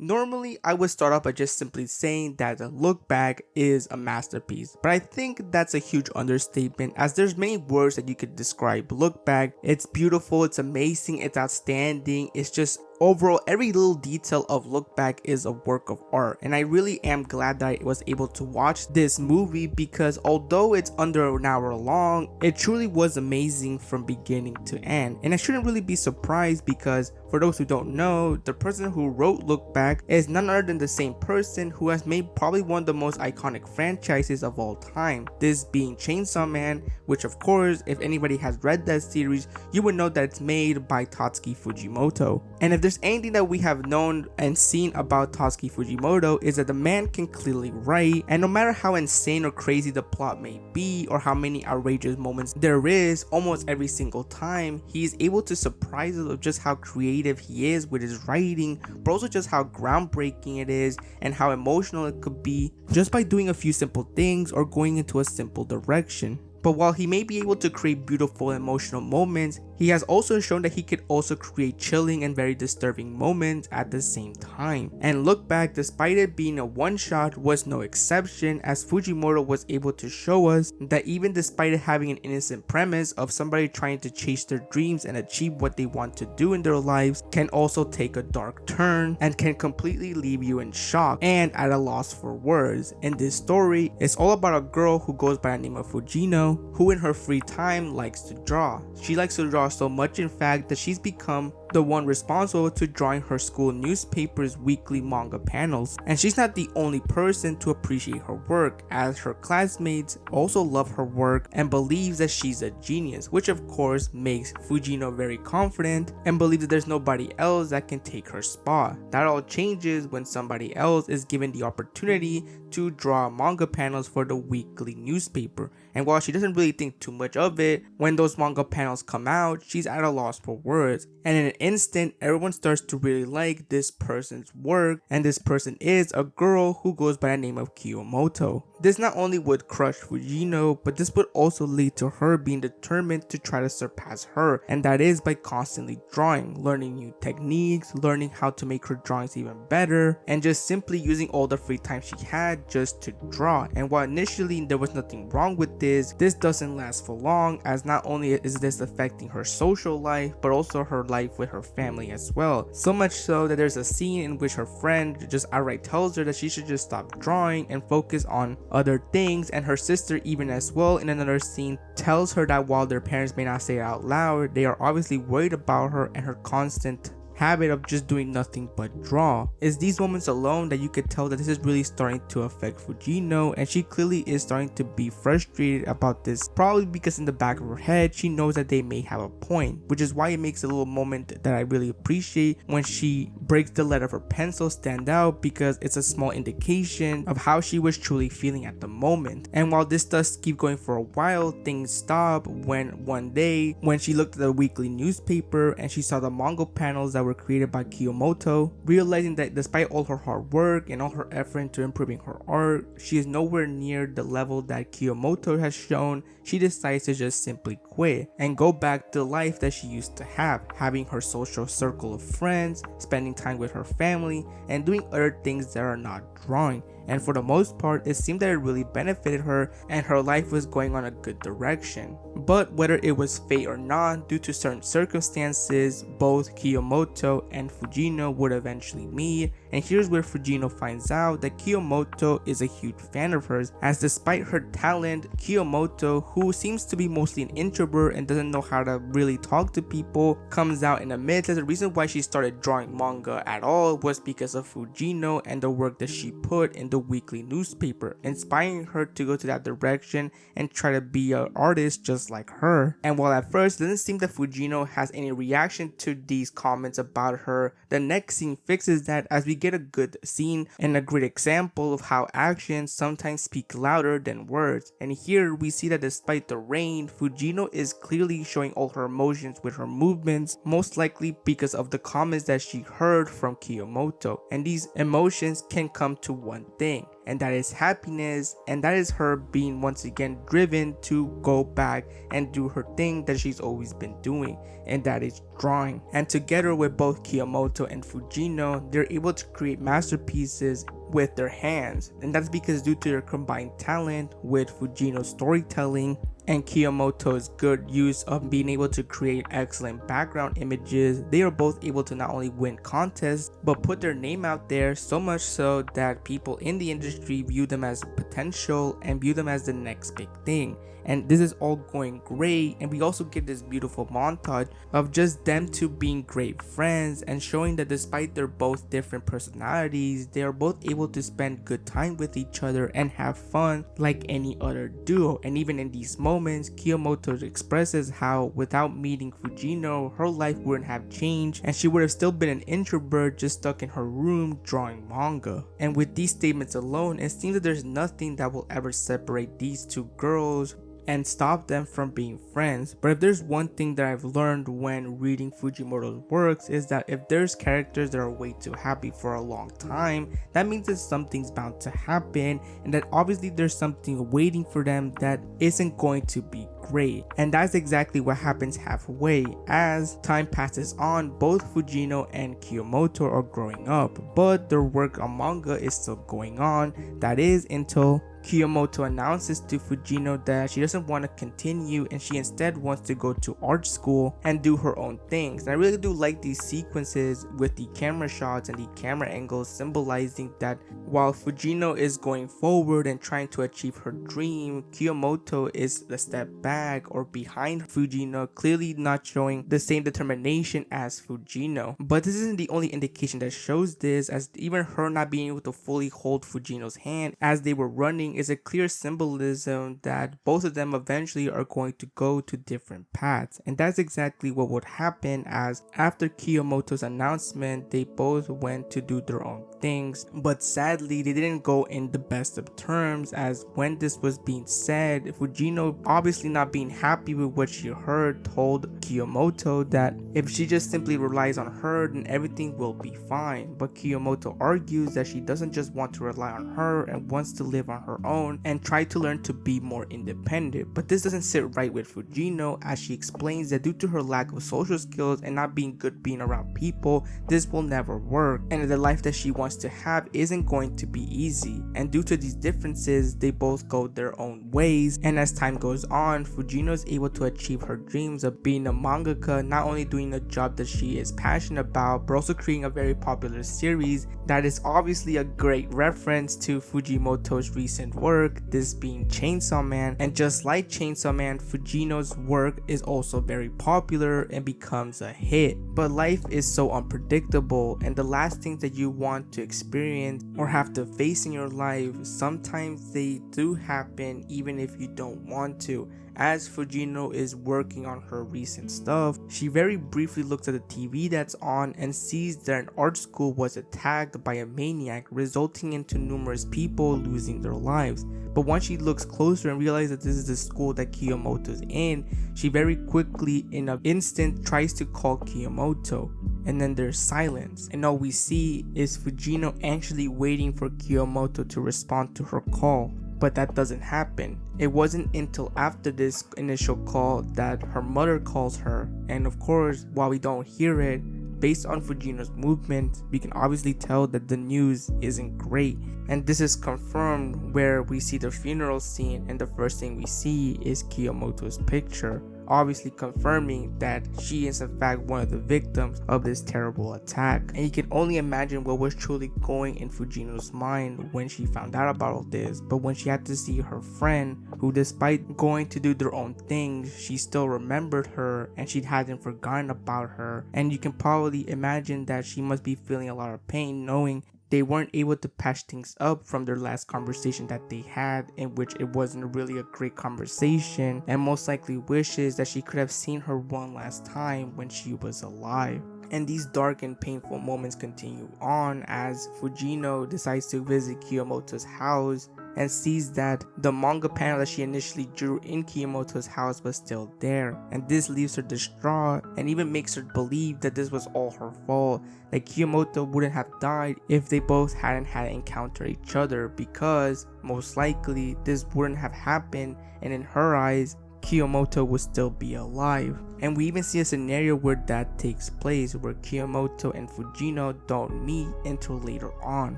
Normally, I would start off by just simply saying that the look back is a masterpiece, but I think that's a huge understatement as there's many words that you could describe look back. It's beautiful, it's amazing, it's outstanding, it's just overall every little detail of look back is a work of art, and I really am glad that I was able to watch this movie because although it's under an hour long, it truly was amazing from beginning to end. And I shouldn't really be surprised because for those who don't know, the person who wrote Look Back is none other than the same person who has made probably one of the most iconic franchises of all time, this being Chainsaw Man, which of course if anybody has read that series you would know that it's made by Tatsuki Fujimoto. And if there's anything that we have known and seen about Tatsuki Fujimoto is that the man can clearly write, and no matter how insane or crazy the plot may be or how many outrageous moments there is, almost every single time he is able to surprise us of just how creative he is with his writing, but also just how groundbreaking it is and how emotional it could be just by doing a few simple things or going into a simple direction. But while he may be able to create beautiful emotional moments, he has also shown that he could also create chilling and very disturbing moments at the same time. And Look Back, despite it being a one-shot, was no exception, as Fujimoto was able to show us that even despite it having an innocent premise of somebody trying to chase their dreams and achieve what they want to do in their lives, can also take a dark turn and can completely leave you in shock and at a loss for words. In this story, it's all about a girl who goes by the name of Fujino, who in her free time likes to draw. She likes to draw so much in fact that she's become the one responsible to drawing her school newspaper's weekly manga panels. And she's not the only person to appreciate her work, as her classmates also love her work and believes that she's a genius, which of course makes Fujino very confident and believes that there's nobody else that can take her spot. That all changes when somebody else is given the opportunity to draw manga panels for the weekly newspaper. And while she doesn't really think too much of it, when those manga panels come out, she's at a loss for words. And in an instant, everyone starts to really like this person's work, and this person is a girl who goes by the name of Kiyomoto. This not only would crush Fujino, but this would also lead to her being determined to try to surpass her, and that is by constantly drawing, learning new techniques, learning how to make her drawings even better, and just simply using all the free time she had just to draw. And while initially there was nothing wrong with this doesn't last for long, as not only is this affecting her social life, but also her life with her family as well. So much so that there's a scene in which her friend just outright tells her that she should just stop drawing and focus on other things, and her sister even as well in another scene tells her that while their parents may not say it out loud, they are obviously worried about her and her constant habit of just doing nothing but draw. It's these moments alone that you could tell that this is really starting to affect Fujino, and she clearly is starting to be frustrated about this, probably because in the back of her head she knows that they may have a point, which is why it makes a little moment that I really appreciate when she breaks the lead of her pencil stand out, because it's a small indication of how she was truly feeling at the moment. And while this does keep going for a while, things stop when one day when she looked at the weekly newspaper and she saw the manga panels that were created by Kiyomoto, realizing that despite all her hard work and all her effort into improving her art, she is nowhere near the level that Kiyomoto has shown. She decides to just simply quit and go back to the life that she used to have, having her social circle of friends, spending time with her family, and doing other things that are not drawing. And for the most part, it seemed that it really benefited her and her life was going on a good direction. But whether it was fate or not, due to certain circumstances, both Kiyomoto and Fujino would eventually meet, and here's where Fujino finds out that Kiyomoto is a huge fan of hers, as despite her talent, Kiyomoto, who seems to be mostly an introvert and doesn't know how to really talk to people, comes out and admits that the reason why she started drawing manga at all was because of Fujino and the work that she put in the weekly newspaper, inspiring her to go to that direction and try to be an artist just like her. And while at first it doesn't seem that Fujino has any reaction to these comments about her, the next scene fixes that, as we get a good scene and a great example of how actions sometimes speak louder than words. And here we see that despite the rain, Fujino is clearly showing all her emotions with her movements, most likely because of the comments that she heard from Kiyomoto. And these emotions can come to one thing, and that is happiness, and that is her being once again driven to go back and do her thing that she's always been doing, and that is drawing. And together with both Kiyomoto and Fujino, they're able to create masterpieces with their hands, and that's because due to their combined talent with Fujino's storytelling and Kiyomoto's good use of being able to create excellent background images, they are both able to not only win contests but put their name out there, so much so that people in the industry view them as potential and view them as the next big thing. And this is all going great, and we also get this beautiful montage of just them two being great friends and showing that despite their both different personalities, they are both able to spend good time with each other and have fun like any other duo. And even in these moments, Kiyomoto expresses how without meeting Fujino, her life wouldn't have changed and she would have still been an introvert just stuck in her room drawing manga. And with these statements alone, it seems that there's nothing that will ever separate these two girls and stop them from being friends. But if there's one thing that I've learned when reading Fujimoto's works, is that if there's characters that are way too happy for a long time, that means that something's bound to happen, and that obviously there's something waiting for them that isn't going to be great. And that's exactly what happens halfway. As time passes on, both Fujino and Kiyomoto are growing up, but their work on manga is still going on. That is until Kiyomoto announces to Fujino that she doesn't want to continue and she instead wants to go to art school and do her own things. And I really do like these sequences with the camera shots and the camera angles symbolizing that while Fujino is going forward and trying to achieve her dream, Kiyomoto is a step back or behind Fujino, clearly not showing the same determination as Fujino. But this isn't the only indication that shows this, as even her not being able to fully hold Fujino's hand as they were running is a clear symbolism that both of them eventually are going to go to different paths. And that's exactly what would happen, as after Kiyomoto's announcement, they both went to do their own things, but sadly they didn't go in the best of terms, as when this was being said, Fujino, obviously not being happy with what she heard, told Kiyomoto that if she just simply relies on her, then everything will be fine. But Kiyomoto argues that she doesn't just want to rely on her and wants to live on her own and try to learn to be more independent. But this doesn't sit right with Fujino, as she explains that due to her lack of social skills and not being good being around people, this will never work, and the life that she wants to have isn't going to be easy. And due to these differences, they both go their own ways, and as time goes on, Fujino is able to achieve her dreams of being a mangaka, not only doing a job that she is passionate about, but also creating a very popular series that is obviously a great reference to Fujimoto's recent work, this being Chainsaw Man. And just like Chainsaw Man, Fujino's work is also very popular and becomes a hit. But life is so unpredictable, and the last things that you want to experience or have to face in your life, sometimes they do happen even if you don't want to. As Fujino is working on her recent stuff, she very briefly looks at the TV that's on and sees that an art school was attacked by a maniac, resulting into numerous people losing their lives. But once she looks closer and realizes that this is the school that Kiyomoto's in, she very quickly in an instant tries to call Kiyomoto. And then there's silence, and all we see is Fujino anxiously waiting for Kiyomoto to respond to her call. But that doesn't happen. It wasn't until after this initial call that her mother calls her, and of course, while we don't hear it, based on Fujino's movement, we can obviously tell that the news isn't great. And this is confirmed where we see the funeral scene, and the first thing we see is Kiyomoto's picture, obviously confirming that she is in fact one of the victims of this terrible attack. And you can only imagine what was truly going in Fujino's mind when she found out about all this. But when she had to see her friend, who despite going to do their own things, she still remembered her and she hadn't forgotten about her. And you can probably imagine that she must be feeling a lot of pain knowing they weren't able to patch things up from their last conversation that they had, in which it wasn't really a great conversation, and most likely wishes that she could have seen her one last time when she was alive. And these dark and painful moments continue on as Fujino decides to visit Kiyomoto's house and sees that the manga panel that she initially drew in Kiyomoto's house was still there, and this leaves her distraught and even makes her believe that this was all her fault, that Kiyomoto wouldn't have died if they both hadn't had encountered each other, because most likely this wouldn't have happened, and in her eyes Kiyomoto would still be alive. And we even see a scenario where that takes place, where Kiyomoto and Fujino don't meet until later on.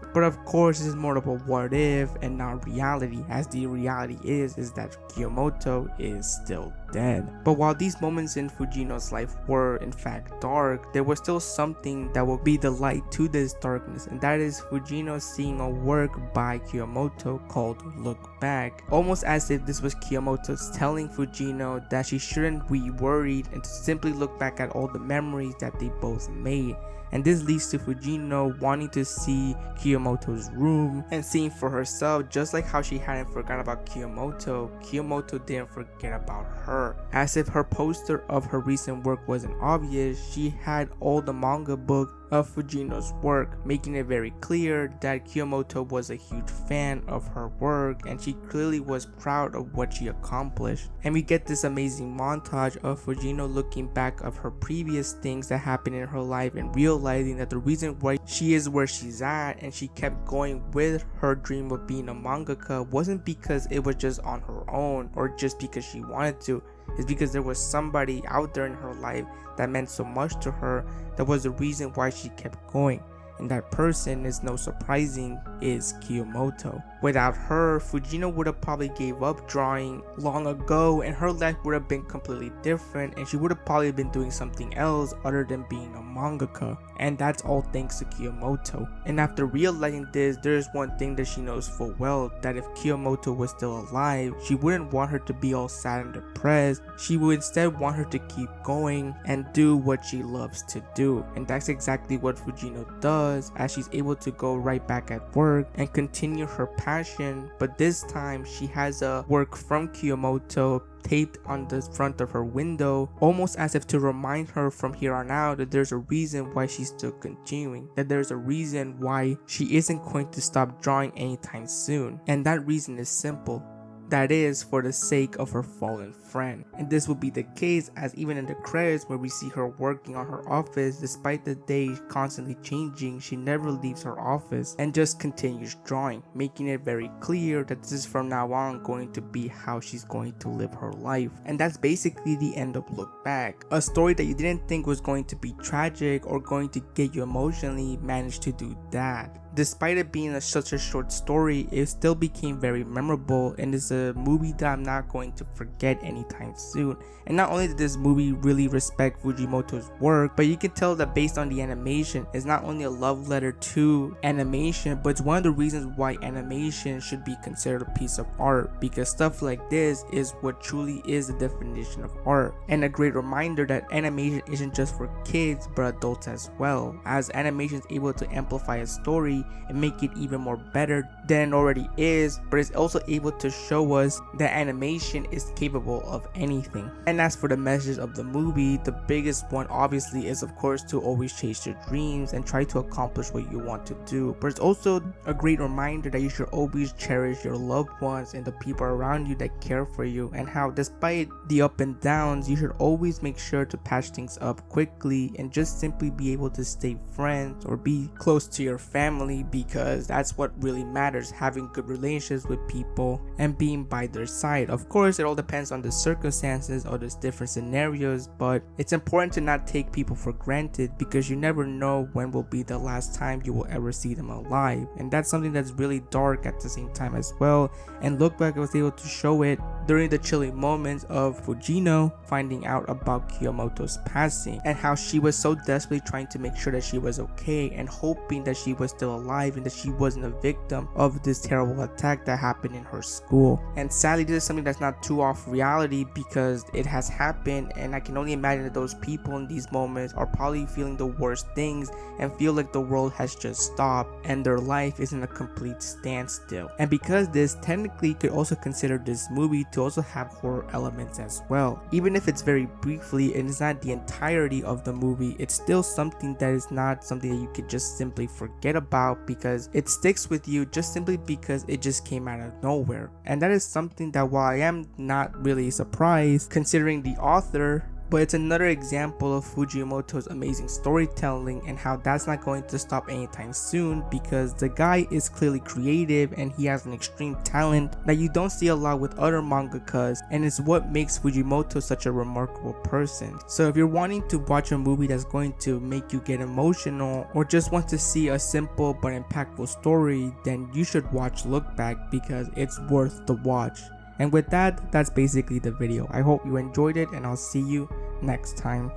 But of course, this is more of a what if and not reality, as the reality is that Kiyomoto is still dead. But while these moments in Fujino's life were in fact dark, there was still something that will be the light to this darkness, and that is Fujino seeing a work by Kiyomoto called Look Back, almost as if this was Kiyomoto's telling Fujino that she shouldn't be worried and to simply look back at all the memories that they both made. And this leads to Fujino wanting to see Kiyomoto's room and seeing for herself, just like how she hadn't forgotten about Kiyomoto, Kiyomoto didn't forget about her. As if her poster of her recent work wasn't obvious, she had all the manga books of Fujino's work, making it very clear that Kiyomoto was a huge fan of her work and she clearly was proud of what she accomplished. And we get this amazing montage of Fujino looking back of her previous things that happened in her life and realizing that the reason why she is where she's at and she kept going with her dream of being a mangaka wasn't because it was just on her own or just because she wanted to. It's because there was somebody out there in her life that meant so much to her, that was the reason why she kept going. And that person, is no surprising, is Kiyomoto. Without her, Fujino would have probably gave up drawing long ago and her life would have been completely different, and she would have probably been doing something else other than being a mangaka. And that's all thanks to Kiyomoto. And after realizing this, there's one thing that she knows full well, that if Kiyomoto was still alive, she wouldn't want her to be all sad and depressed. She would instead want her to keep going and do what she loves to do. And that's exactly what Fujino does, as she's able to go right back at work and continue her passion. But this time she has a work from Kiyomoto taped on the front of her window, almost as if to remind her from here on out that there's a reason why she's still continuing, that there's a reason why she isn't going to stop drawing anytime soon. And that reason is simple. That is for the sake of her fallen friend. And this will be the case as even in the credits where we see her working on her office, despite the day constantly changing, she never leaves her office and just continues drawing, making it very clear that this is from now on going to be how she's going to live her life. And that's basically the end of Look Back. A story that you didn't think was going to be tragic or going to get you emotionally managed to do that. Despite it being such a short story, it still became very memorable and is a movie that I'm not going to forget anytime soon. And not only did this movie really respect Fujimoto's work, but you can tell that based on the animation, it's not only a love letter to animation, but it's one of the reasons why animation should be considered a piece of art, because stuff like this is what truly is the definition of art. And a great reminder that animation isn't just for kids but adults as well, as animation is able to amplify a story and make it even more better than it already is, but it's also able to show us that animation is capable of anything. And as for the message of the movie, the biggest one obviously is of course to always chase your dreams and try to accomplish what you want to do, but it's also a great reminder that you should always cherish your loved ones and the people around you that care for you, and how despite the up and downs, you should always make sure to patch things up quickly and just simply be able to stay friends or be close to your family, because that's what really matters, having good relationships with people and being by their side. Of course, it all depends on the circumstances or the different scenarios, but it's important to not take people for granted, because you never know when will be the last time you will ever see them alive. And that's something that's really dark at the same time as well. And Look Back was able to show it during the chilling moments of Fujino finding out about Kiyomoto's passing, and how she was so desperately trying to make sure that she was okay and hoping that she was still alive and that she wasn't a victim of this terrible attack that happened in her school. And sadly, this is something that's not too off reality, because it has happened, and I can only imagine that those people in these moments are probably feeling the worst things and feel like the world has just stopped and their life is in a complete standstill. And because this, technically you could also consider this movie to also have horror elements as well. Even if it's very briefly and it's not the entirety of the movie, it's still something that is not something that you could just simply forget about about because it sticks with you just simply because it just came out of nowhere. And that is something that, while I am not really surprised considering the author, but it's another example of Fujimoto's amazing storytelling and how that's not going to stop anytime soon, because the guy is clearly creative and he has an extreme talent that you don't see a lot with other mangakas, and it's what makes Fujimoto such a remarkable person. So if you're wanting to watch a movie that's going to make you get emotional, or just want to see a simple but impactful story, then you should watch Look Back because it's worth the watch. And with that, that's basically the video. I hope you enjoyed it, and I'll see you next time.